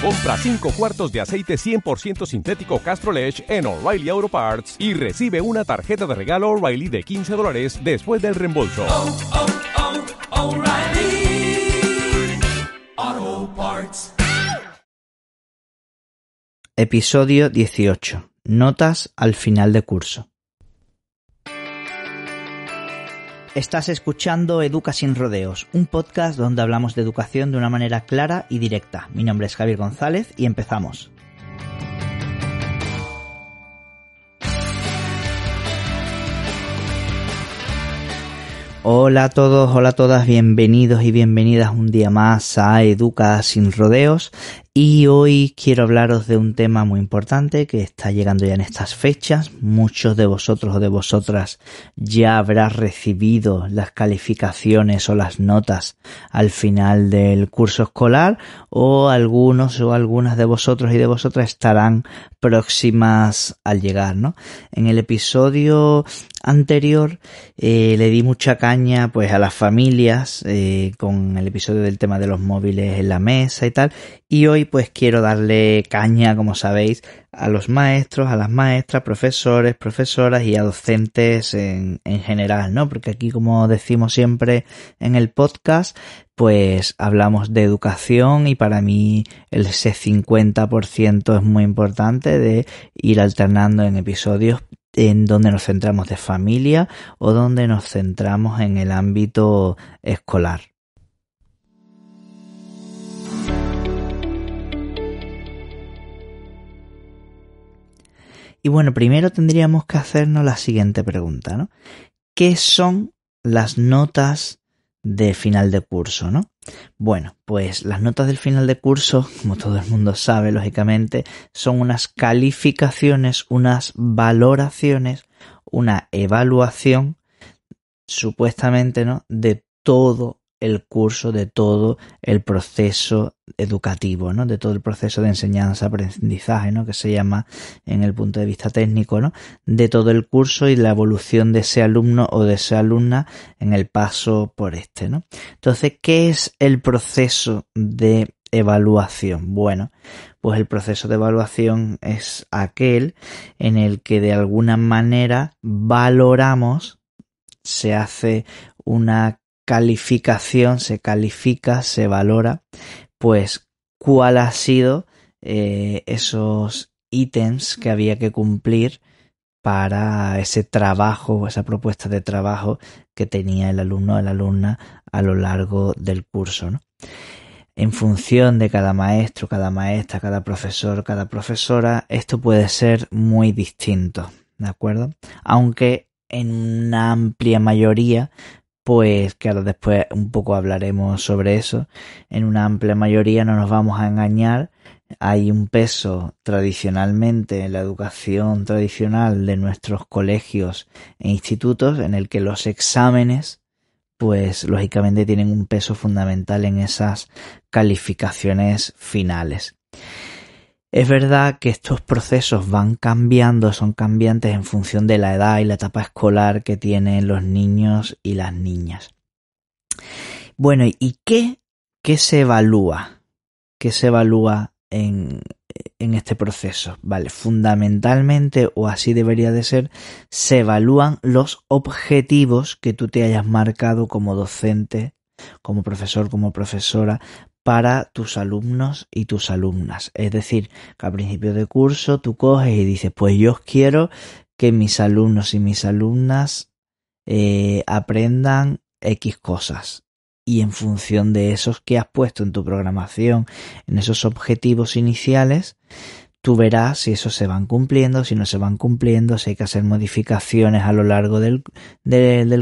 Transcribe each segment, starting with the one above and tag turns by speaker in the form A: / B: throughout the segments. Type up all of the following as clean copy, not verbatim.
A: Compra 5 cuartos de aceite 100% sintético Castrolage en O'Reilly Auto Parts y recibe una tarjeta de regalo O'Reilly de $15 después del reembolso.
B: O'Reilly Auto Parts.
C: Episodio 18. Notas al final de curso. Estás escuchando Educa sin rodeos, un podcast donde hablamos de educación de una manera clara y directa. Mi nombre es Javier González y empezamos. Hola a todos, hola a todas, bienvenidos y bienvenidas un día más a Educa sin rodeos. Y hoy quiero hablaros de un tema muy importante que está llegando ya en estas fechas. Muchos de vosotros o de vosotras ya habrán recibido las calificaciones o las notas al final del curso escolar, o algunos o algunas de vosotros y de vosotras estarán próximas al llegar, ¿no? En el episodio anterior le di mucha caña pues a las familias con el episodio del tema de los móviles en la mesa y tal, y hoy pues quiero darle caña, como sabéis, a los maestros, a las maestras, profesores, profesoras y a docentes en general, ¿no? Porque aquí, como decimos siempre en el podcast, pues hablamos de educación y para mí ese 50% es muy importante de ir alternando en episodios en donde nos centramos de familia o donde nos centramos en el ámbito escolar. Y bueno, primero tendríamos que hacernos la siguiente pregunta, ¿no? ¿Qué son las notas de final de curso, ¿no? Bueno, pues las notas del final de curso, como todo el mundo sabe, lógicamente, son unas calificaciones, unas valoraciones, una evaluación, supuestamente, ¿no?, de todo el curso, de todo el proceso educativo, ¿no? De todo el proceso de enseñanza-aprendizaje, ¿no? Que se llama en el punto de vista técnico, ¿no? De todo el curso y la evolución de ese alumno o de esa alumna en el paso por este, ¿no? Entonces, ¿qué es el proceso de evaluación? Bueno, pues el proceso de evaluación es aquel en el que de alguna manera valoramos, se hace una calificación, se califica, se valora, pues cuál ha sido esos ítems que había que cumplir para ese trabajo o esa propuesta de trabajo que tenía el alumno o la alumna a lo largo del curso, ¿no? En función de cada maestro, cada maestra, cada profesor, cada profesora, esto puede ser muy distinto, ¿de acuerdo? Aunque en una amplia mayoría, pues que ahora después un poco hablaremos sobre eso, en una amplia mayoría no nos vamos a engañar, hay un peso tradicionalmente en la educación tradicional de nuestros colegios e institutos en el que los exámenes pues lógicamente tienen un peso fundamental en esas calificaciones finales. Es verdad que estos procesos van cambiando, son cambiantes en función de la edad y la etapa escolar que tienen los niños y las niñas. Bueno, ¿y qué se evalúa? ¿Qué se evalúa en este proceso? Vale, fundamentalmente, o así debería de ser, se evalúan los objetivos que tú te hayas marcado como docente, como profesor, como profesora, para tus alumnos y tus alumnas. Es decir, que a principio de curso tú coges y dices, pues yo quiero que mis alumnos y mis alumnas aprendan X cosas. Y en función de esos que has puesto en tu programación, en esos objetivos iniciales, tú verás si esos se van cumpliendo, si no se van cumpliendo, si hay que hacer modificaciones a lo largo del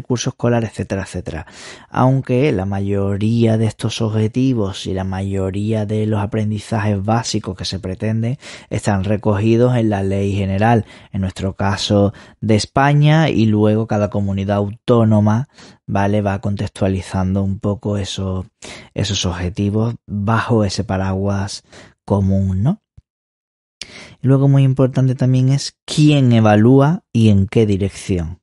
C: curso escolar, etcétera, etcétera. Aunque la mayoría de estos objetivos y la mayoría de los aprendizajes básicos que se pretenden están recogidos en la ley general, en nuestro caso de España, y luego cada comunidad autónoma, ¿vale?, va contextualizando un poco esos objetivos bajo ese paraguas común, ¿no? Luego, muy importante también es quién evalúa y en qué dirección.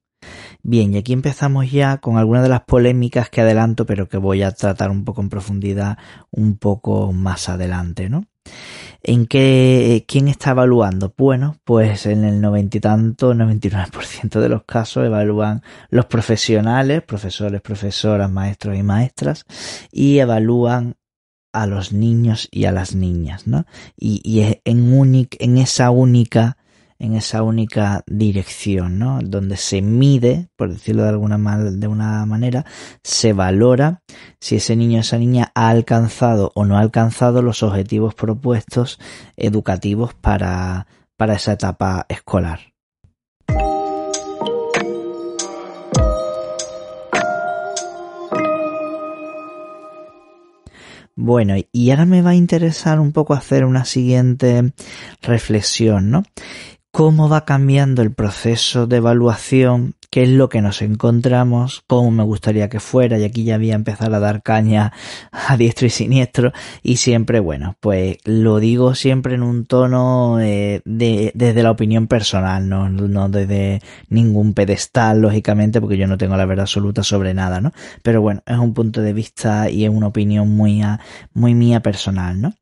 C: Bien, y aquí empezamos ya con algunas de las polémicas que adelanto, pero que voy a tratar un poco en profundidad un poco más adelante, ¿no? ¿Quién está evaluando? Bueno, pues en el 90 y tanto, 99% de los casos evalúan los profesionales, profesores, profesoras, maestros y maestras, y evalúan a los niños y a las niñas, ¿no? Y es en esa única dirección, ¿no? Donde se mide, por decirlo de una manera, se valora si ese niño o esa niña ha alcanzado o no ha alcanzado los objetivos propuestos educativos para esa etapa escolar. Bueno, y ahora me va a interesar un poco hacer una siguiente reflexión, ¿no? Cómo va cambiando el proceso de evaluación, qué es lo que nos encontramos, cómo me gustaría que fuera, y aquí ya voy a empezar a dar caña a diestro y siniestro, y siempre, bueno, pues lo digo siempre en un tono desde la opinión personal, no desde ningún pedestal, lógicamente, porque yo no tengo la verdad absoluta sobre nada, ¿no? Pero bueno, es un punto de vista y es una opinión muy mía personal, ¿no?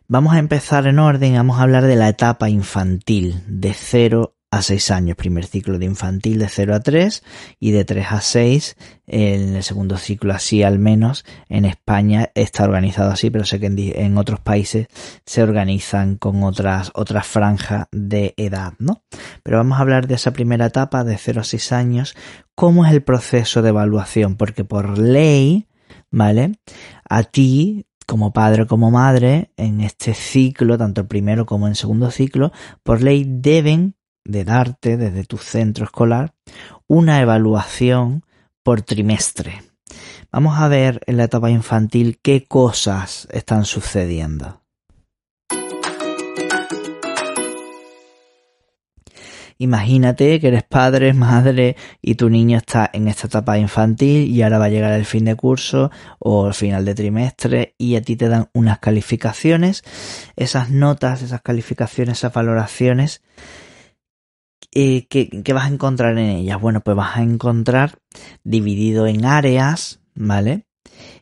C: Vamos a empezar en orden, vamos a hablar de la etapa infantil, de 0 a 6 años, primer ciclo de infantil de 0 a 3 y de 3 a 6 en el segundo ciclo, así al menos en España está organizado así, pero sé que en otros países se organizan con otras franjas de edad, ¿no? Pero vamos a hablar de esa primera etapa de 0 a 6 años, cómo es el proceso de evaluación, porque por ley, ¿vale? A ti, como padre o como madre, en este ciclo, tanto el primero como en el segundo ciclo, por ley deben de darte desde tu centro escolar una evaluación por trimestre. Vamos a ver en la etapa infantil qué cosas están sucediendo. Imagínate que eres padre, madre y tu niño está en esta etapa infantil y ahora va a llegar el fin de curso o el final de trimestre y a ti te dan unas calificaciones, esas notas, esas calificaciones, esas valoraciones, ¿qué vas a encontrar en ellas? Bueno, pues vas a encontrar dividido en áreas, ¿vale?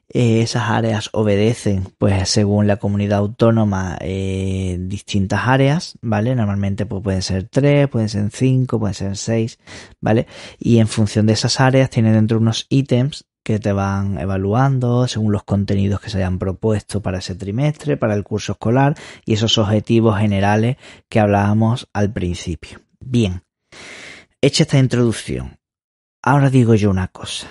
C: Esas áreas obedecen, pues según la comunidad autónoma, distintas áreas, ¿vale? Normalmente pues pueden ser 3, pueden ser 5, pueden ser 6, ¿vale? Y en función de esas áreas tienen dentro unos ítems que te van evaluando según los contenidos que se hayan propuesto para ese trimestre, para el curso escolar y esos objetivos generales que hablábamos al principio. Bien, hecha esta introducción, ahora digo yo una cosa.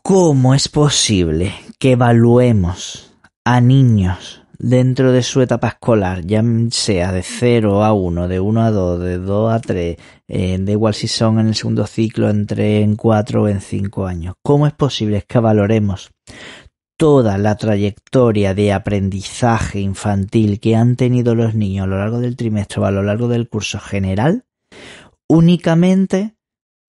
C: ¿Cómo es posible que evaluemos a niños dentro de su etapa escolar, ya sea de 0 a 1, de 1 a 2, de 2 a 3, da igual si son en el segundo ciclo, en 3, en 4 o en 5 años? ¿Cómo es posible que valoremos toda la trayectoria de aprendizaje infantil que han tenido los niños a lo largo del trimestre o a lo largo del curso general únicamente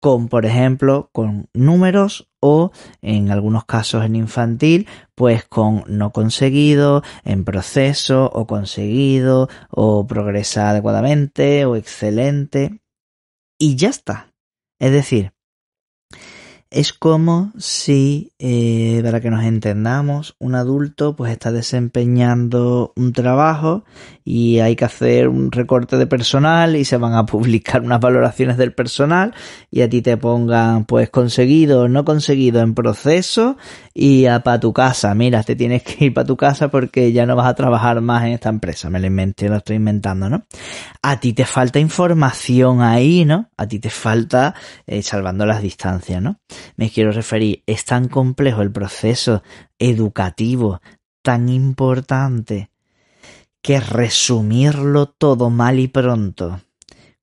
C: con, por ejemplo, con números o, en algunos casos en infantil, pues con no conseguido, en proceso, o conseguido, o progresa adecuadamente, o excelente, y ya está? Es decir, es como si, para que nos entendamos, un adulto pues está desempeñando un trabajo y hay que hacer un recorte de personal y se van a publicar unas valoraciones del personal y a ti te pongan pues conseguido o no conseguido en proceso y para tu casa. Mira, te tienes que ir para tu casa porque ya no vas a trabajar más en esta empresa. Me lo inventé, lo estoy inventando, ¿no? A ti te falta información ahí, ¿no? A ti te falta, salvando las distancias, ¿no? Me quiero referir, es tan complejo el proceso educativo, tan importante, que resumirlo todo mal y pronto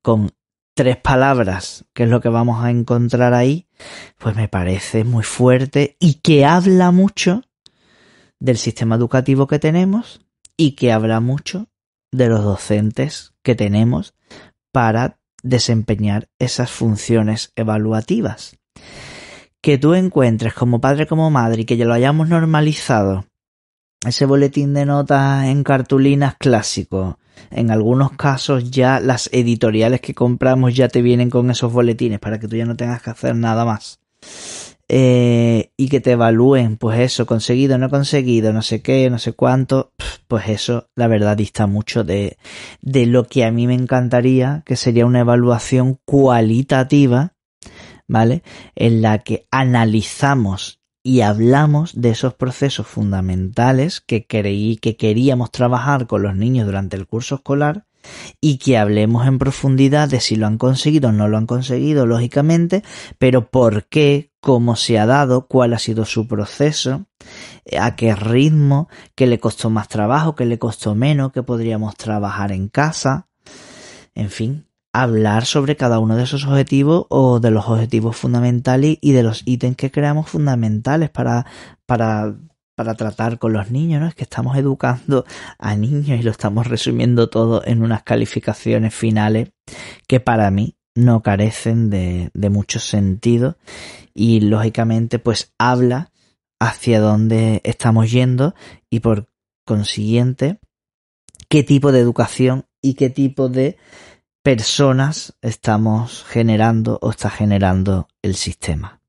C: con 3 palabras, que es lo que vamos a encontrar ahí, pues me parece muy fuerte y que habla mucho del sistema educativo que tenemos y que habla mucho de los docentes que tenemos para desempeñar esas funciones evaluativas. Que tú encuentres como padre, como madre, y que ya lo hayamos normalizado, ese boletín de notas en cartulinas clásico. En algunos casos ya las editoriales que compramos ya te vienen con esos boletines para que tú ya no tengas que hacer nada más. Y que te evalúen, pues eso, conseguido, no conseguido, no sé qué, no sé cuánto. pues eso la verdad dista mucho de lo que a mí me encantaría, que sería una evaluación cualitativa, ¿vale? En la que analizamos y hablamos de esos procesos fundamentales que queríamos trabajar con los niños durante el curso escolar, y que hablemos en profundidad de si lo han conseguido o no lo han conseguido, lógicamente, pero por qué, cómo se ha dado, cuál ha sido su proceso, a qué ritmo, qué le costó más trabajo, qué le costó menos, qué podríamos trabajar en casa, en fin, hablar sobre cada uno de esos objetivos o de los objetivos fundamentales y de los ítems que creamos fundamentales para tratar con los niños, ¿no? Es que estamos educando a niños y lo estamos resumiendo todo en unas calificaciones finales que para mí no carecen de mucho sentido y lógicamente pues habla hacia dónde estamos yendo y por consiguiente qué tipo de educación y qué tipo de personas estamos generando o está generando el sistema.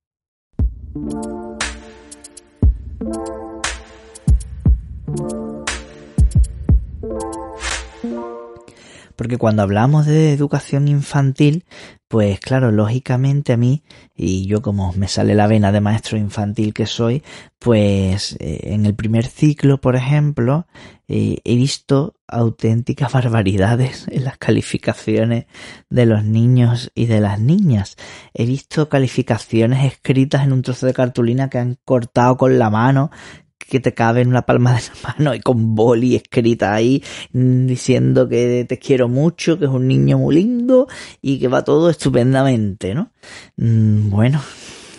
C: Porque cuando hablamos de educación infantil, pues claro, lógicamente a mí, y yo como me sale la vena de maestro infantil que soy, pues en el primer ciclo, por ejemplo, he visto auténticas barbaridades en las calificaciones de los niños y de las niñas. He visto calificaciones escritas en un trozo de cartulina que han cortado con la mano, que te cabe en una palma de la mano y con boli escrita ahí diciendo que te quiero mucho, que es un niño muy lindo y que va todo estupendamente, ¿no? Bueno,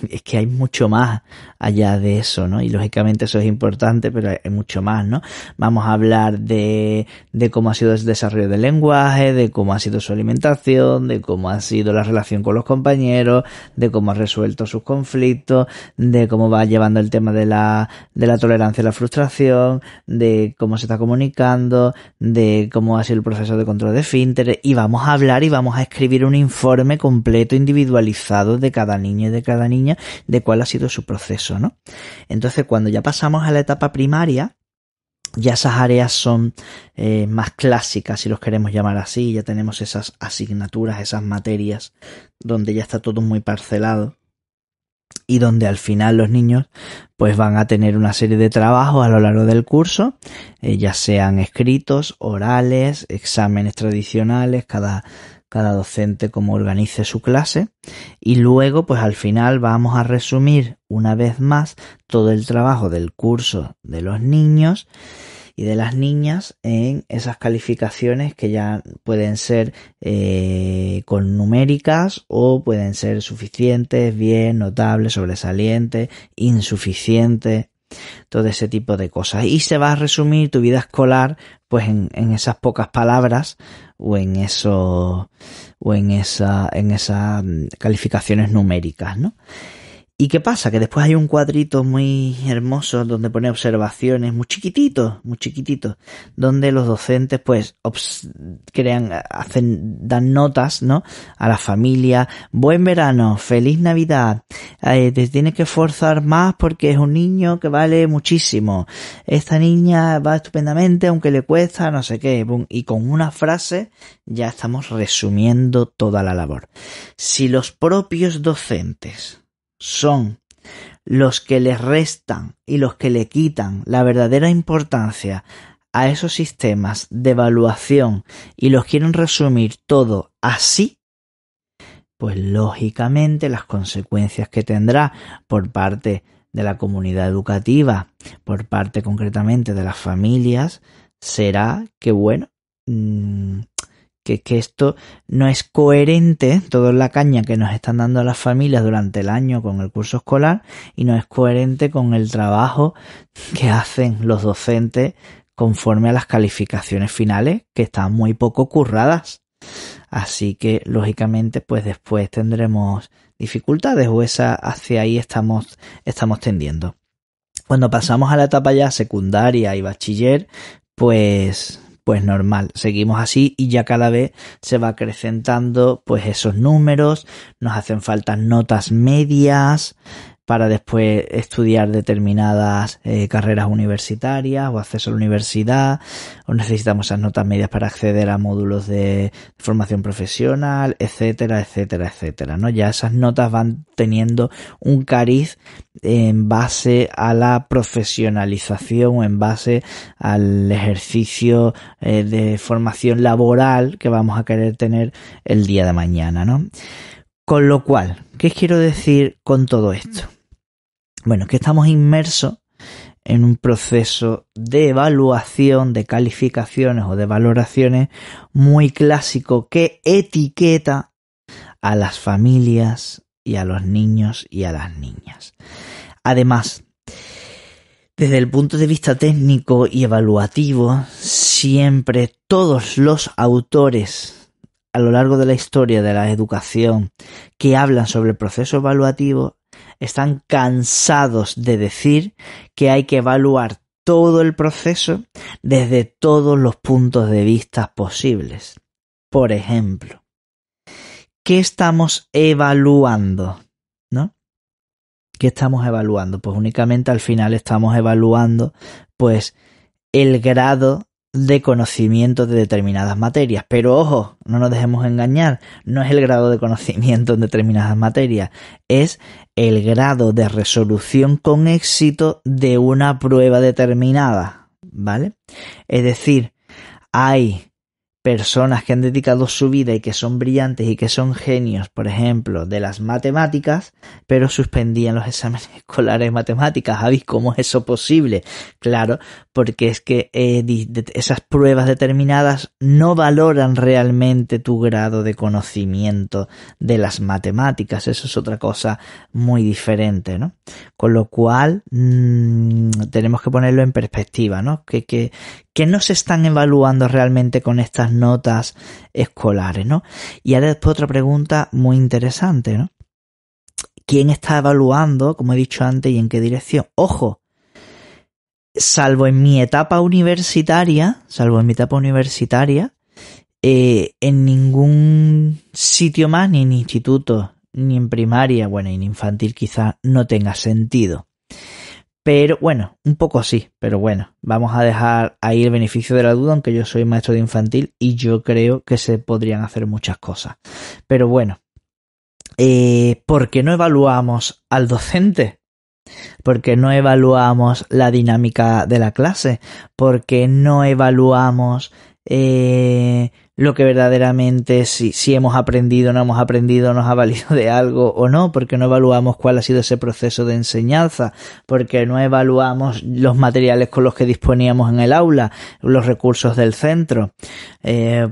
C: es que hay mucho más allá de eso, ¿no? Y lógicamente eso es importante, pero hay mucho más, ¿no? Vamos a hablar de cómo ha sido el desarrollo del lenguaje, de cómo ha sido su alimentación, de cómo ha sido la relación con los compañeros, de cómo ha resuelto sus conflictos, de cómo va llevando el tema de la tolerancia a la frustración, de cómo se está comunicando, de cómo ha sido el proceso de control de esfínteres, y vamos a hablar y vamos a escribir un informe completo, individualizado de cada niño y de cada niña, de cuál ha sido su proceso, ¿no? Entonces, cuando ya pasamos a la etapa primaria, ya esas áreas son más clásicas, si los queremos llamar así, ya tenemos esas asignaturas, esas materias, donde ya está todo muy parcelado y donde al final los niños pues van a tener una serie de trabajos a lo largo del curso, ya sean escritos, orales, exámenes tradicionales, cada docente como organice su clase, y luego pues al final vamos a resumir una vez más todo el trabajo del curso de los niños y de las niñas en esas calificaciones que ya pueden ser con numéricas o pueden ser suficientes, bien, notables, sobresalientes, insuficientes, todo ese tipo de cosas. Y se va a resumir tu vida escolar pues en esas pocas palabras o en esas calificaciones numéricas, ¿no? ¿Y qué pasa? Que después hay un cuadrito muy hermoso donde pone observaciones muy chiquititos, donde los docentes pues dan notas, ¿no? A la familia: buen verano, feliz Navidad, te tienes que esforzar más porque es un niño que vale muchísimo, esta niña va estupendamente aunque le cuesta no sé qué, y con una frase ya estamos resumiendo toda la labor. Si los propios docentes son los que les restan y los que le quitan la verdadera importancia a esos sistemas de evaluación y los quieren resumir todo así, pues lógicamente las consecuencias que tendrá por parte de la comunidad educativa, por parte concretamente de las familias, será que bueno, que esto no es coherente, toda la caña que nos están dando las familias durante el año con el curso escolar, y no es coherente con el trabajo que hacen los docentes conforme a las calificaciones finales, que están muy poco curradas. Así que lógicamente pues después tendremos dificultades, o hacia ahí estamos tendiendo. Cuando pasamos a la etapa ya secundaria y bachiller, pues normal, seguimos así y ya cada vez se va acrecentando pues esos números, nos hacen falta notas medias para después estudiar determinadas carreras universitarias o acceso a la universidad, o necesitamos esas notas medias para acceder a módulos de formación profesional, etcétera, etcétera, etcétera, ¿no? Ya esas notas van teniendo un cariz en base a la profesionalización o en base al ejercicio de formación laboral que vamos a querer tener el día de mañana, ¿no? Con lo cual, ¿qué quiero decir con todo esto? Bueno, que estamos inmersos en un proceso de evaluación, de calificaciones o de valoraciones muy clásico que etiqueta a las familias y a los niños y a las niñas. Además, desde el punto de vista técnico y evaluativo, siempre todos los autores a lo largo de la historia de la educación que hablan sobre el proceso evaluativo están cansados de decir que hay que evaluar todo el proceso desde todos los puntos de vista posibles. Por ejemplo, ¿qué estamos evaluando? ¿No? ¿Qué estamos evaluando? Pues únicamente al final estamos evaluando pues el grado de conocimiento de determinadas materias. Pero ojo, no nos dejemos engañar, no es el grado de conocimiento en determinadas materias, es el grado de resolución con éxito de una prueba determinada, ¿vale? Es decir, hay personas que han dedicado su vida y que son brillantes y que son genios, por ejemplo, de las matemáticas, pero suspendían los exámenes escolares de matemáticas. ¿Sabéis cómo es eso posible? Claro, porque es que esas pruebas determinadas no valoran realmente tu grado de conocimiento de las matemáticas. Eso es otra cosa muy diferente, ¿no? Con lo cual, tenemos que ponerlo en perspectiva, ¿no? Que no se están evaluando realmente con estas notas escolares, ¿no? Y ahora después otra pregunta muy interesante, ¿no? ¿Quién está evaluando, como he dicho antes, y en qué dirección? ¡Ojo! Salvo en mi etapa universitaria, en ningún sitio más, ni en instituto, ni en primaria, bueno, y en infantil quizás no tenga sentido. Pero bueno, un poco sí, pero bueno, vamos a dejar ahí el beneficio de la duda, aunque yo soy maestro de infantil y yo creo que se podrían hacer muchas cosas. Pero bueno, ¿por qué no evaluamos al docente? ¿Por qué no evaluamos la dinámica de la clase? ¿Por qué no evaluamos lo que verdaderamente si hemos aprendido, no hemos aprendido, nos ha valido de algo o no? ¿Por qué no evaluamos cuál ha sido ese proceso de enseñanza? ¿Por qué no evaluamos los materiales con los que disponíamos en el aula, los recursos del centro?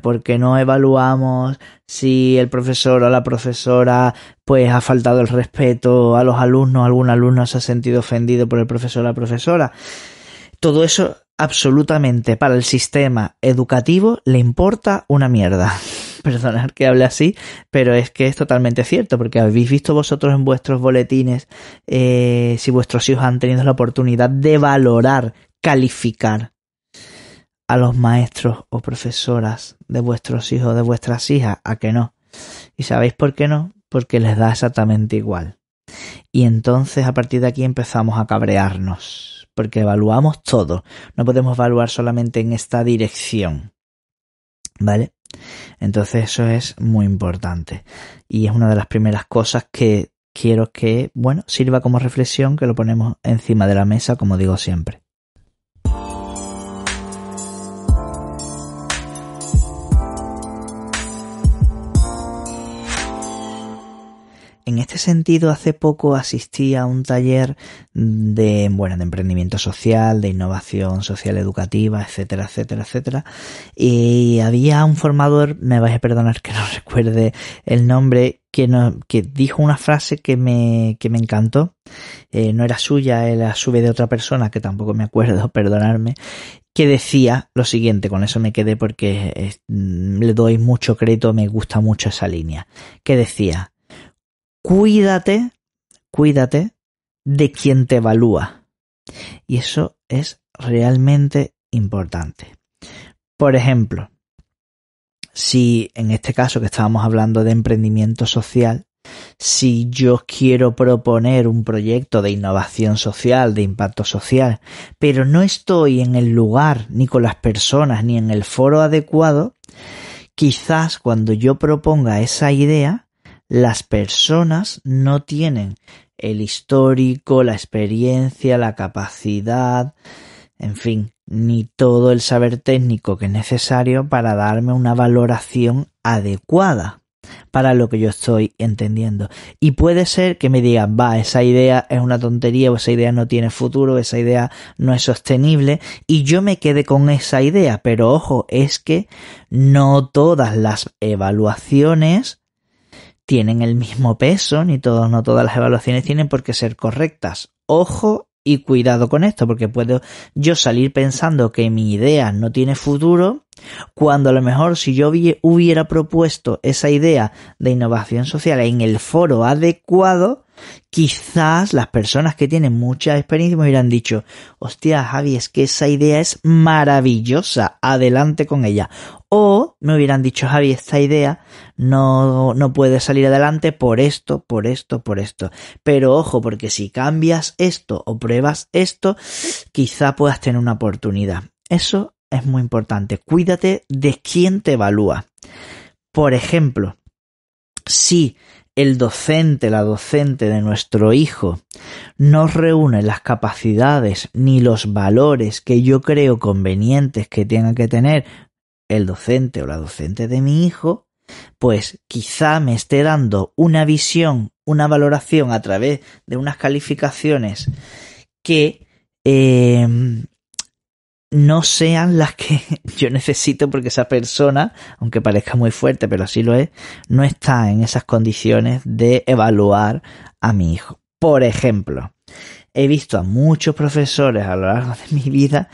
C: ¿Por qué no evaluamos si el profesor o la profesora pues ha faltado el respeto a los alumnos, algún alumno se ha sentido ofendido por el profesor o la profesora? Todo eso absolutamente para el sistema educativo le importa una mierda. Perdonad que hable así, pero es que es totalmente cierto, porque habéis visto vosotros en vuestros boletines si vuestros hijos han tenido la oportunidad de valorar, calificar a los maestros o profesoras de vuestros hijos, de vuestras hijas, ¿a que no? ¿Y sabéis por qué no? Porque les da exactamente igual. Y entonces a partir de aquí empezamos a cabrearnos, porque evaluamos todo. No podemos evaluar solamente en esta dirección, ¿vale? Entonces eso es muy importante. Y es una de las primeras cosas que quiero que, bueno, sirva como reflexión, que lo ponemos encima de la mesa, como digo siempre. En este sentido, hace poco asistí a un taller de emprendimiento social, de innovación social educativa, etcétera, etcétera, etcétera. Y había un formador, me vais a perdonar que no recuerde el nombre, que dijo una frase que me encantó. No era suya, era de otra persona, que tampoco me acuerdo, perdonadme, que decía lo siguiente. Con eso me quedé porque le doy mucho crédito, me gusta mucho esa línea. Que decía: Cuídate de quien te evalúa. Y eso es realmente importante. Por ejemplo, si en este caso que estábamos hablando de emprendimiento social, si yo quiero proponer un proyecto de innovación social, de impacto social, pero no estoy en el lugar, ni con las personas, ni en el foro adecuado, quizás cuando yo proponga esa idea, las personas no tienen el histórico, la experiencia, la capacidad, en fin, ni todo el saber técnico que es necesario para darme una valoración adecuada para lo que yo estoy entendiendo. Y puede ser que me digan, esa idea es una tontería, o esa idea no tiene futuro, esa idea no es sostenible, y yo me quede con esa idea. Pero ojo, es que no todas las evaluaciones tienen el mismo peso, no todas las evaluaciones tienen por qué ser correctas. Ojo y cuidado con esto, porque puedo yo salir pensando que mi idea no tiene futuro, cuando a lo mejor si yo hubiera propuesto esa idea de innovación social en el foro adecuado, quizás las personas que tienen mucha experiencia me hubieran dicho, hostia, Javi, es que esa idea es maravillosa, adelante con ella. O me hubieran dicho, Javi, esta idea no puede salir adelante por esto. Pero ojo, porque si cambias esto o pruebas esto, quizá puedas tener una oportunidad. Eso es muy importante. Cuídate de quién te evalúa. Por ejemplo, si el docente, la docente de nuestro hijo no reúne las capacidades ni los valores que yo creo convenientes que tenga que tener el docente o la docente de mi hijo, pues quizá me esté dando una visión, una valoración a través de unas calificaciones que no sean las que yo necesito, porque esa persona, aunque parezca muy fuerte, pero así lo es, no está en esas condiciones de evaluar a mi hijo. Por ejemplo, he visto a muchos profesores a lo largo de mi vida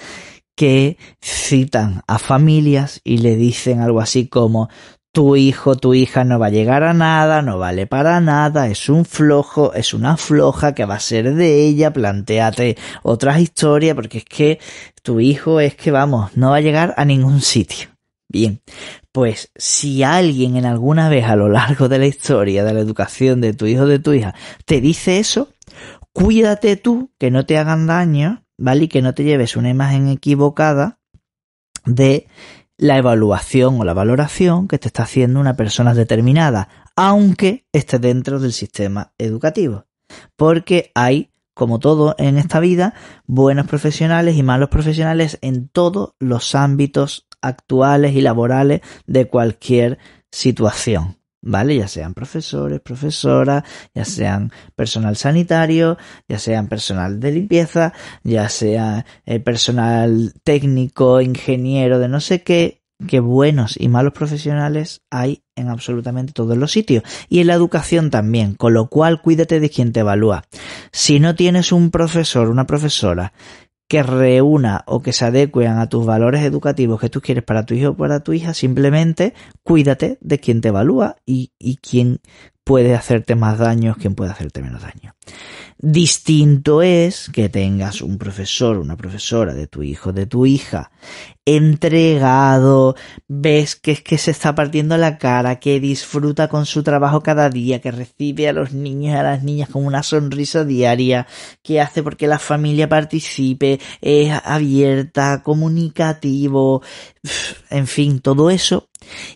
C: que citan a familias y le dicen algo así como: tu hijo, tu hija no va a llegar a nada, no vale para nada, es un flojo, es una floja, que va a ser de ella, plantéate otras historias, porque es que tu hijo no va a llegar a ningún sitio. Bien, pues si alguien en alguna vez a lo largo de la historia de la educación de tu hijo o de tu hija te dice eso, cuídate tú que no te hagan daño, ¿vale? Y que no te lleves una imagen equivocada de la evaluación o la valoración que te está haciendo una persona determinada, aunque esté dentro del sistema educativo. Porque hay, como todo en esta vida, buenos profesionales y malos profesionales en todos los ámbitos actuales y laborales de cualquier situación, ¿vale? Ya sean profesores, profesoras, ya sean personal sanitario, ya sean personal de limpieza, ya sea personal técnico, ingeniero de no sé qué, que buenos y malos profesionales hay en absolutamente todos los sitios. Y en la educación también, con lo cual cuídate de quien te evalúa. Si no tienes un profesor, una profesora que reúna o que se adecuen a tus valores educativos que tú quieres para tu hijo o para tu hija, simplemente cuídate de quien te evalúa y quién puede hacerte más daño, quién puede hacerte menos daño. Distinto es que tengas un profesor, una profesora de tu hijo, de tu hija, entregado, ves que es que se está partiendo la cara, que disfruta con su trabajo cada día, que recibe a los niños y a las niñas con una sonrisa diaria, que hace porque la familia participe, es abierta, comunicativo, en fin, todo eso,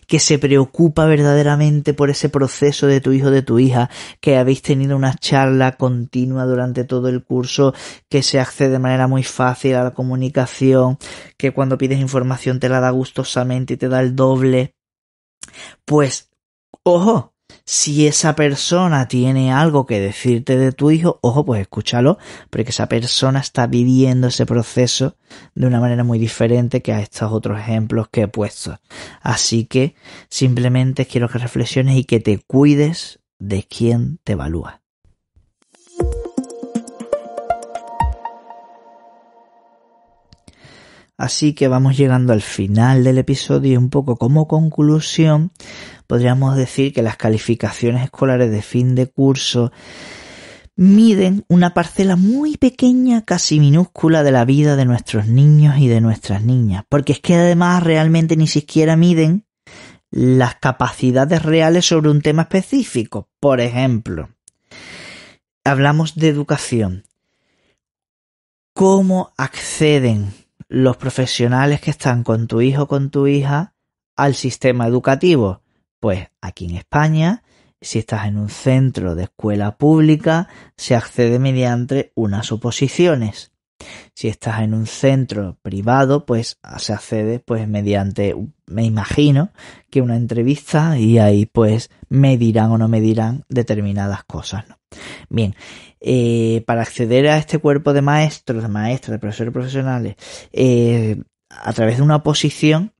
C: que se preocupa verdaderamente por ese proceso de tu hijo o de tu hija, que habéis tenido una charla continua durante todo el curso, que se accede de manera muy fácil a la comunicación, que cuando pides información te la da gustosamente y te da el doble. Pues, ojo, si esa persona tiene algo que decirte de tu hijo, ojo, pues escúchalo, porque esa persona está viviendo ese proceso de una manera muy diferente que a estos otros ejemplos que he puesto. Así que simplemente quiero que reflexiones y que te cuides de quién te evalúa. Así que vamos llegando al final del episodio y un poco como conclusión podríamos decir que las calificaciones escolares de fin de curso miden una parcela muy pequeña, casi minúscula, de la vida de nuestros niños y de nuestras niñas, porque es que además realmente ni siquiera miden las capacidades reales sobre un tema específico. Por ejemplo, hablamos de educación. ¿Cómo acceden los profesionales que están con tu hijo o con tu hija al sistema educativo? Pues aquí en España, si estás en un centro de escuela pública, se accede mediante unas oposiciones. Si estás en un centro privado, pues se accede pues mediante, me imagino, que una entrevista, y ahí pues me dirán o no me dirán determinadas cosas, ¿no? Bien, para acceder a este cuerpo de maestros, de maestras, de profesores profesionales, a través de una oposición,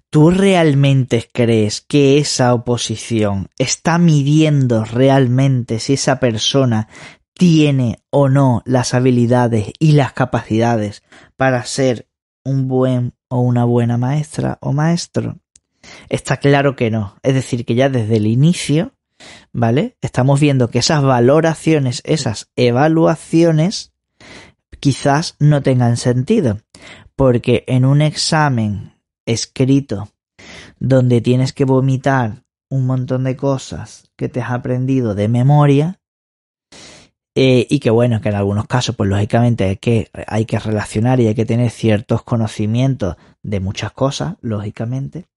C: ¿tú realmente crees que esa oposición está midiendo realmente si esa persona tiene o no las habilidades y las capacidades para ser un buen o una buena maestra o maestro? Está claro que no. Es decir, que ya desde el inicio, ¿vale?, estamos viendo que esas valoraciones, esas evaluaciones, quizás no tengan sentido. Porque en un examen escrito donde tienes que vomitar un montón de cosas que te has aprendido de memoria, y que bueno, que en algunos casos pues lógicamente hay que relacionar y hay que tener ciertos conocimientos de muchas cosas, lógicamente,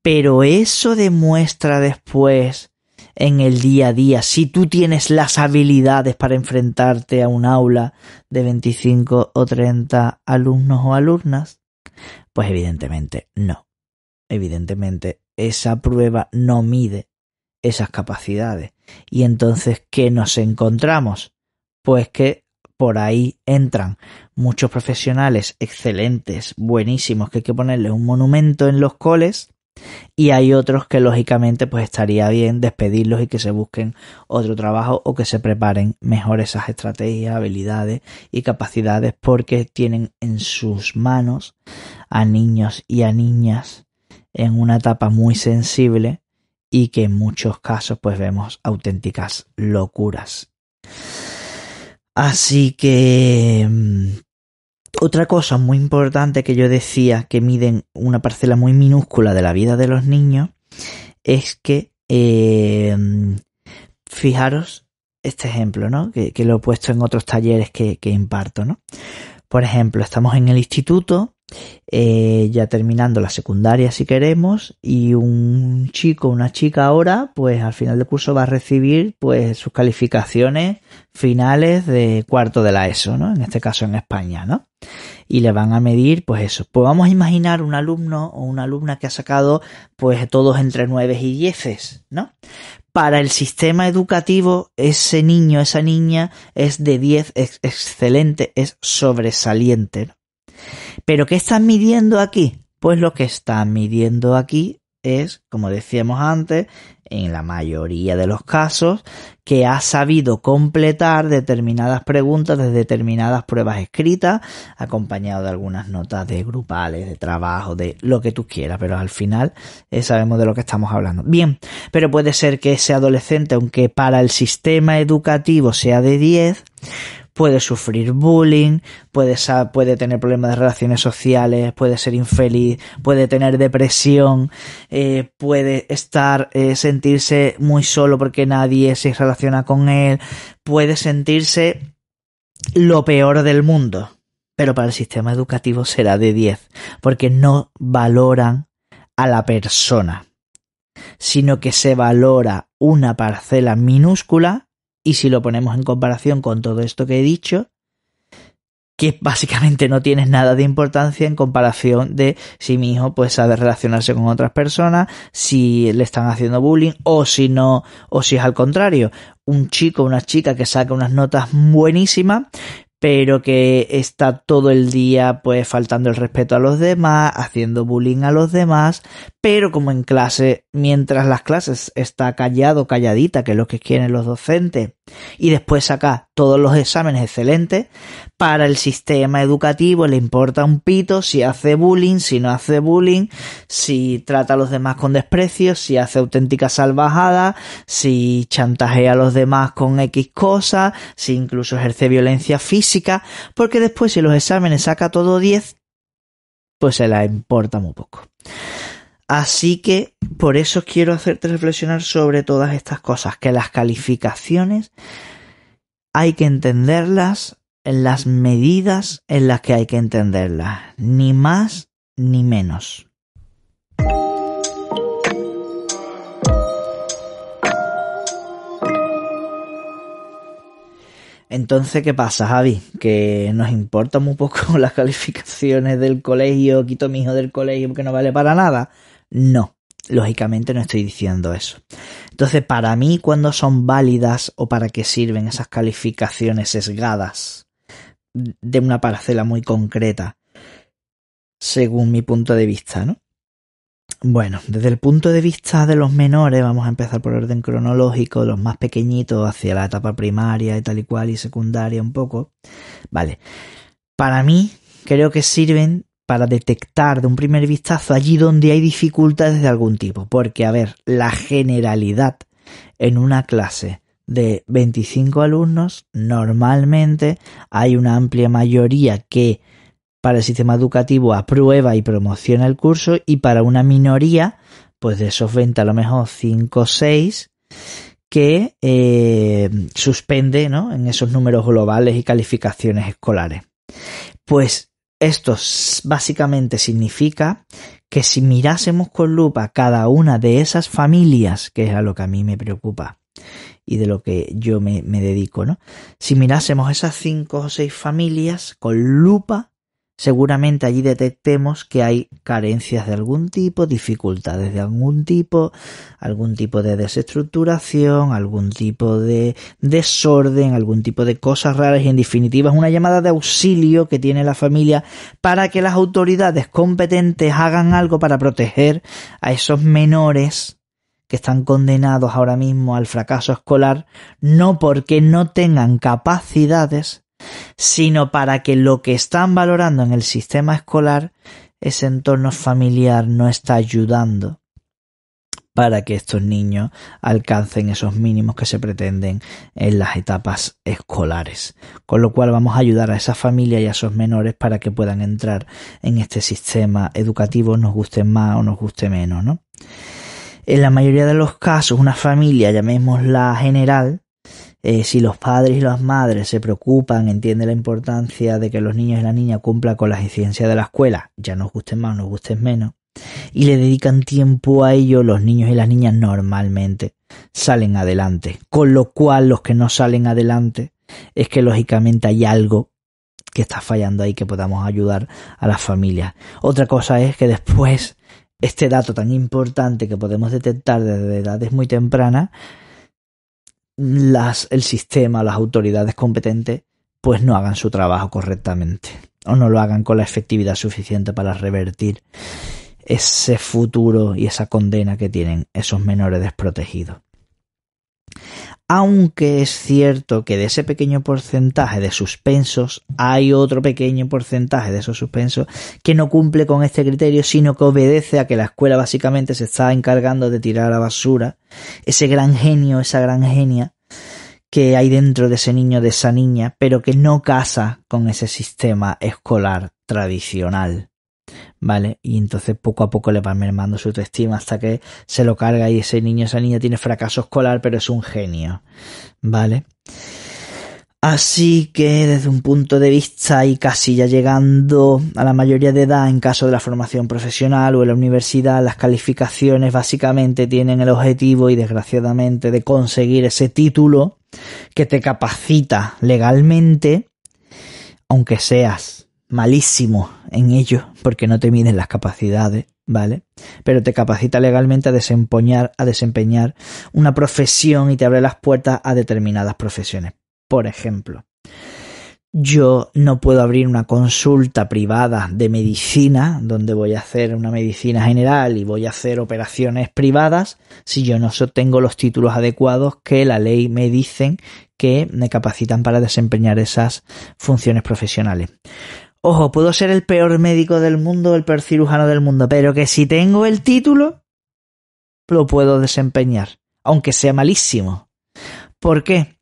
C: pero eso demuestra después en el día a día si tú tienes las habilidades para enfrentarte a un aula de 25 o 30 alumnos o alumnas. Pues evidentemente no. Evidentemente esa prueba no mide esas capacidades. Y entonces, ¿qué nos encontramos? Pues que por ahí entran muchos profesionales excelentes, buenísimos, que hay que ponerles un monumento en los coles, y hay otros que lógicamente pues estaría bien despedirlos y que se busquen otro trabajo o que se preparen mejor esas estrategias, habilidades y capacidades, porque tienen en sus manos a niños y a niñas en una etapa muy sensible y que en muchos casos pues vemos auténticas locuras. Así que otra cosa muy importante que yo decía que miden una parcela muy minúscula de la vida de los niños es que fijaros este ejemplo, ¿no?, que lo he puesto en otros talleres que imparto, ¿no? Por ejemplo, estamos en el instituto, ya terminando la secundaria si queremos, y un chico o una chica ahora pues al final del curso va a recibir pues sus calificaciones finales de cuarto de la ESO, ¿no?, en este caso en España, ¿no? Y le van a medir pues eso. Pues vamos a imaginar un alumno o una alumna que ha sacado pues todos entre 9 y 10, ¿no? Para el sistema educativo, ese niño, esa niña es de 10, es excelente, es sobresaliente, ¿no? ¿Pero qué están midiendo aquí? Pues lo que están midiendo aquí es, como decíamos antes, en la mayoría de los casos, que ha sabido completar determinadas preguntas de determinadas pruebas escritas, acompañado de algunas notas de grupales, de trabajo, de lo que tú quieras, pero al final sabemos de lo que estamos hablando. Bien, pero puede ser que ese adolescente, aunque para el sistema educativo sea de 10, puede sufrir bullying, puede tener problemas de relaciones sociales, puede ser infeliz, puede tener depresión, puede sentirse muy solo porque nadie se relaciona con él, puede sentirse lo peor del mundo. Pero para el sistema educativo será de 10, porque no valoran a la persona, sino que se valora una parcela minúscula. Y si lo ponemos en comparación con todo esto que he dicho, que básicamente no tiene nada de importancia en comparación de si mi hijo pues sabe relacionarse con otras personas, si le están haciendo bullying o si no, o si es al contrario, un chico o una chica que saca unas notas buenísimas, pero que está todo el día pues faltando el respeto a los demás, haciendo bullying a los demás, pero como en clase, mientras las clases está callado, calladita, que es lo que quieren los docentes, y después saca todos los exámenes excelentes, para el sistema educativo le importa un pito si hace bullying, si no hace bullying, si trata a los demás con desprecio, si hace auténtica salvajada, si chantajea a los demás con X cosas, si incluso ejerce violencia física, porque después si los exámenes saca todo 10, pues se la importa muy poco. Así que por eso quiero hacerte reflexionar sobre todas estas cosas, que las calificaciones hay que entenderlas en las medidas en las que hay que entenderlas, ni más ni menos. Entonces, ¿qué pasa, Javi? ¿Que nos importa muy poco las calificaciones del colegio? ¿Quito a mi hijo del colegio porque no vale para nada? No, lógicamente no estoy diciendo eso. Entonces, para mí, ¿cuándo son válidas o para qué sirven esas calificaciones sesgadas de una parcela muy concreta? Según mi punto de vista, ¿no? Bueno, desde el punto de vista de los menores, vamos a empezar por orden cronológico, los más pequeñitos hacia la etapa primaria y tal y cual y secundaria un poco. Vale, para mí creo que sirven para detectar de un primer vistazo allí donde hay dificultades de algún tipo. Porque, a ver, la generalidad en una clase de 25 alumnos, normalmente hay una amplia mayoría que para el sistema educativo aprueba y promociona el curso, y para una minoría, pues de esos 20 a lo mejor 5 o 6 que suspende, ¿no?, en esos números globales y calificaciones escolares. Pues esto básicamente significa que si mirásemos con lupa cada una de esas familias, que es a lo que a mí me preocupa y de lo que yo me dedico, ¿no? Si mirásemos esas 5 o 6 familias con lupa, seguramente allí detectemos que hay carencias de algún tipo, dificultades de algún tipo de desestructuración, algún tipo de desorden, algún tipo de cosas raras, y en definitiva es una llamada de auxilio que tiene la familia para que las autoridades competentes hagan algo para proteger a esos menores que están condenados ahora mismo al fracaso escolar, no porque no tengan capacidades, sino para que lo que están valorando en el sistema escolar, ese entorno familiar, no está ayudando para que estos niños alcancen esos mínimos que se pretenden en las etapas escolares. Con lo cual vamos a ayudar a esa familia y a esos menores para que puedan entrar en este sistema educativo, nos guste más o nos guste menos, ¿no? En la mayoría de los casos, una familia, llamémosla general, si los padres y las madres se preocupan, entienden la importancia de que los niños y las niñas cumplan con las exigencias de la escuela, ya nos gusten más o nos gusten menos, y le dedican tiempo a ello, los niños y las niñas normalmente salen adelante. Con lo cual, los que no salen adelante es que lógicamente hay algo que está fallando ahí, que podamos ayudar a las familias. Otra cosa es que después este dato tan importante que podemos detectar desde edades muy tempranas, el sistema, las autoridades competentes, pues no hagan su trabajo correctamente o no lo hagan con la efectividad suficiente para revertir ese futuro y esa condena que tienen esos menores desprotegidos. Aunque es cierto que de ese pequeño porcentaje de suspensos hay otro pequeño porcentaje de esos suspensos que no cumple con este criterio, sino que obedece a que la escuela básicamente se está encargando de tirar a la basura ese gran genio, esa gran genia que hay dentro de ese niño, de esa niña, pero que no casa con ese sistema escolar tradicional, ¿vale? Y entonces poco a poco le va mermando su autoestima hasta que se lo carga y ese niño, esa niña tiene fracaso escolar, pero es un genio, ¿vale? Así que desde un punto de vista y casi ya llegando a la mayoría de edad, en caso de la formación profesional o en la universidad, las calificaciones básicamente tienen el objetivo y desgraciadamente de conseguir ese título que te capacita legalmente, aunque seas malísimo en ello porque no te miden las capacidades, ¿vale? Pero te capacita legalmente a desempeñar una profesión y te abre las puertas a determinadas profesiones. Por ejemplo, yo no puedo abrir una consulta privada de medicina donde voy a hacer una medicina general y voy a hacer operaciones privadas si yo no tengo los títulos adecuados que la ley me dicen que me capacitan para desempeñar esas funciones profesionales. Ojo, puedo ser el peor médico del mundo, el peor cirujano del mundo, pero que si tengo el título lo puedo desempeñar, aunque sea malísimo. ¿Por qué?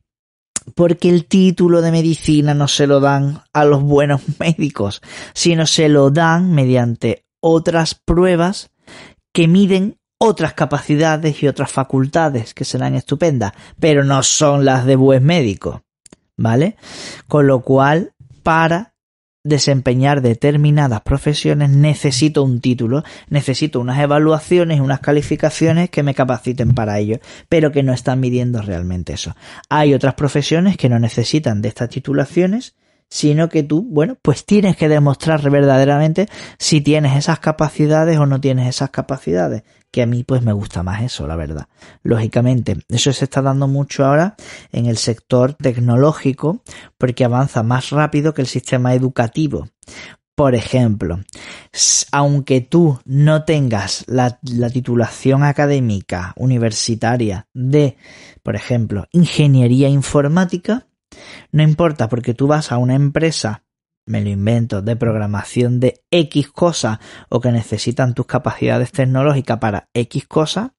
C: Porque el título de medicina no se lo dan a los buenos médicos, sino se lo dan mediante otras pruebas que miden otras capacidades y otras facultades que serán estupendas, pero no son las de buen médico, ¿vale? Con lo cual, para desempeñar determinadas profesiones necesito un título, necesito unas evaluaciones, unas calificaciones que me capaciten para ello, pero que no están midiendo realmente eso. Hay otras profesiones que no necesitan de estas titulaciones, sino que tú, bueno, pues tienes que demostrar verdaderamente si tienes esas capacidades o no tienes esas capacidades, que a mí pues me gusta más eso, la verdad. Lógicamente, eso se está dando mucho ahora en el sector tecnológico porque avanza más rápido que el sistema educativo. Por ejemplo, aunque tú no tengas la titulación académica universitaria de, por ejemplo, ingeniería informática, no importa porque tú vas a una empresa, me lo invento, de programación de X cosas o que necesitan tus capacidades tecnológicas para X cosas,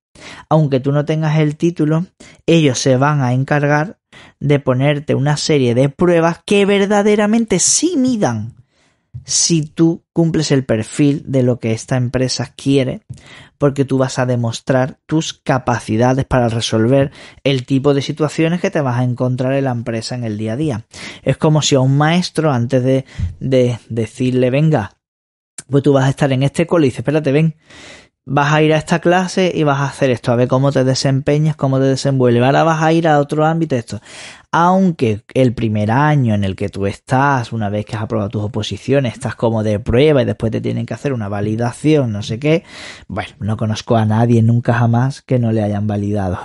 C: aunque tú no tengas el título, ellos se van a encargar de ponerte una serie de pruebas que verdaderamente sí midan si tú cumples el perfil de lo que esta empresa quiere, porque tú vas a demostrar tus capacidades para resolver el tipo de situaciones que te vas a encontrar en la empresa en el día a día. Es como si a un maestro, antes de decirle, venga, pues tú vas a estar en este cole y dices, espérate, ven, vas a ir a esta clase y vas a hacer esto, a ver cómo te desempeñas, cómo te desenvuelves. Ahora vas a ir a otro ámbito, esto. Aunque el primer año en el que tú estás, una vez que has aprobado tus oposiciones, estás como de prueba y después te tienen que hacer una validación, no sé qué. Bueno, no conozco a nadie nunca jamás que no le hayan validado,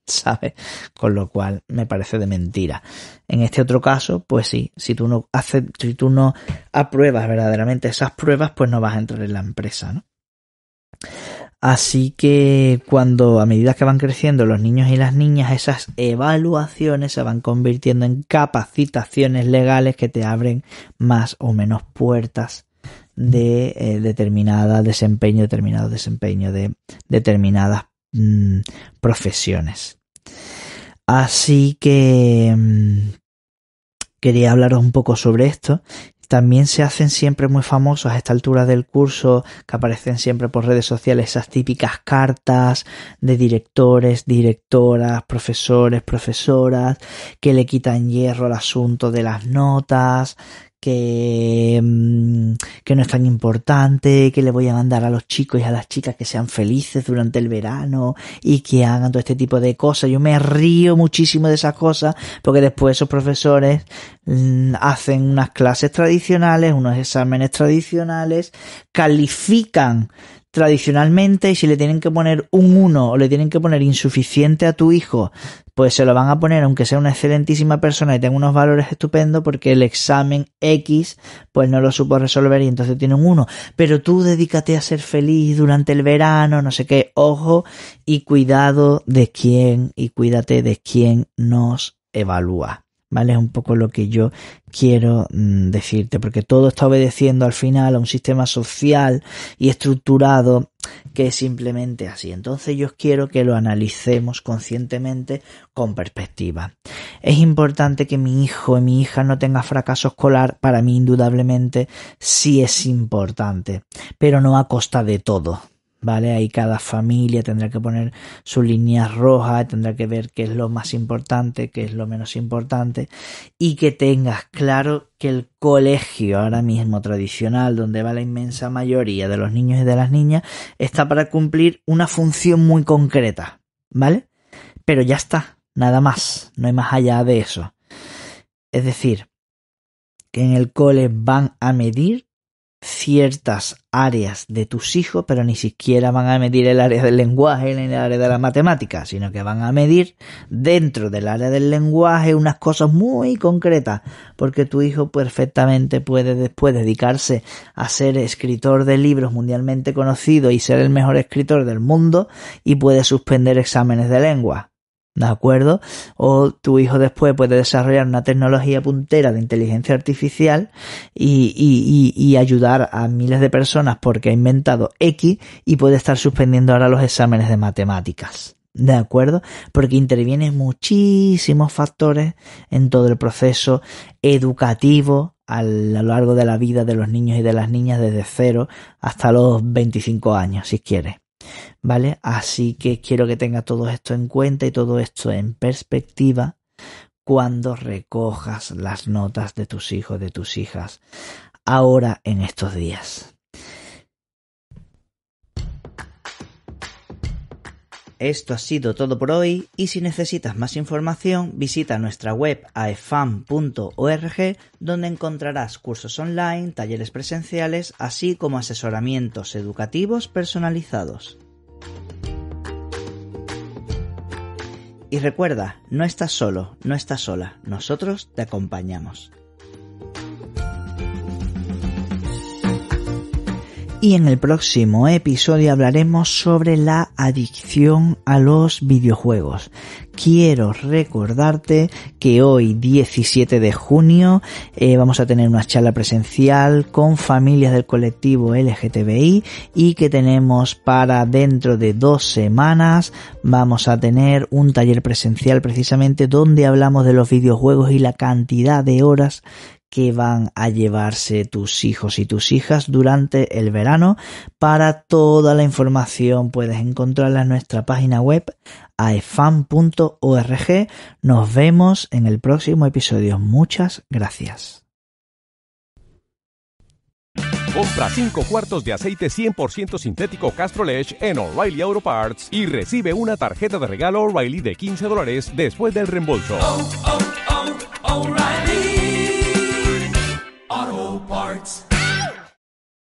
C: ¿sabes? Con lo cual me parece de mentira. En este otro caso, pues sí, si tú no apruebas verdaderamente esas pruebas, pues no vas a entrar en la empresa, ¿no? Así que a medida que van creciendo los niños y las niñas, esas evaluaciones se van convirtiendo en capacitaciones legales que te abren más o menos puertas de determinado desempeño de determinadas profesiones. Así que quería hablaros un poco sobre esto. También se hacen siempre muy famosos a esta altura del curso, que aparecen siempre por redes sociales, esas típicas cartas de directores, directoras, profesores, profesoras, que le quitan hierro al asunto de las notas, que no es tan importante, que le voy a mandar a los chicos y a las chicas que sean felices durante el verano y que hagan todo este tipo de cosas. Yo me río muchísimo de esas cosas porque después esos profesores hacen unas clases tradicionales, unos exámenes tradicionales, califican tradicionalmente y si le tienen que poner un 1 o le tienen que poner insuficiente a tu hijo, pues se lo van a poner aunque sea una excelentísima persona y tenga unos valores estupendos porque el examen X pues no lo supo resolver y entonces tiene un 1. Pero tú dedícate a ser feliz durante el verano, no sé qué, ojo y cuidado de quién y cuídate de quién nos evalúa. ¿Vale? Es un poco lo que yo quiero decirte, porque todo está obedeciendo al final a un sistema social y estructurado que es simplemente así. Entonces yo quiero que lo analicemos conscientemente con perspectiva. Es importante que mi hijo y mi hija no tenga fracaso escolar, para mí indudablemente sí es importante, pero no a costa de todo. ¿Vale? Ahí cada familia tendrá que poner sus líneas rojas, tendrá que ver qué es lo más importante, qué es lo menos importante y que tengas claro que el colegio ahora mismo tradicional, donde va la inmensa mayoría de los niños y de las niñas, está para cumplir una función muy concreta, ¿vale? Pero ya está, nada más, no hay más allá de eso. Es decir, que en el cole van a medir ciertas áreas de tus hijos, pero ni siquiera van a medir el área del lenguaje ni el área de la matemática, sino que van a medir dentro del área del lenguaje unas cosas muy concretas, porque tu hijo perfectamente puede después dedicarse a ser escritor de libros mundialmente conocido y ser el mejor escritor del mundo y puede suspender exámenes de lengua. ¿De acuerdo? O tu hijo después puede desarrollar una tecnología puntera de inteligencia artificial y ayudar a miles de personas porque ha inventado X y puede estar suspendiendo ahora los exámenes de matemáticas. ¿De acuerdo? Porque intervienen muchísimos factores en todo el proceso educativo a lo largo de la vida de los niños y de las niñas desde 0 hasta los 25 años, si quieres. ¿vale? Así que quiero que tengas todo esto en cuenta y todo esto en perspectiva cuando recojas las notas de tus hijos, de tus hijas, ahora en estos días. Esto ha sido todo por hoy y si necesitas más información visita nuestra web aefam.org donde encontrarás cursos online, talleres presenciales, así como asesoramientos educativos personalizados. Y recuerda, no estás solo, no estás sola, nosotros te acompañamos. Y en el próximo episodio hablaremos sobre la adicción a los videojuegos. Quiero recordarte que hoy, 17 de junio, vamos a tener una charla presencial con familias del colectivo LGTBI y que tenemos para dentro de 2 semanas vamos a tener un taller presencial precisamente donde hablamos de los videojuegos y la cantidad de horas que van a llevarse tus hijos y tus hijas durante el verano. Para toda la información puedes encontrarla en nuestra página web aefam.org. Nos vemos en el próximo episodio. Muchas gracias.
A: Compra 5 cuartos de aceite 100% sintético Castrolage en O'Reilly Auto Parts y recibe una tarjeta de regalo O'Reilly de $15 después del reembolso.
B: O'Reilly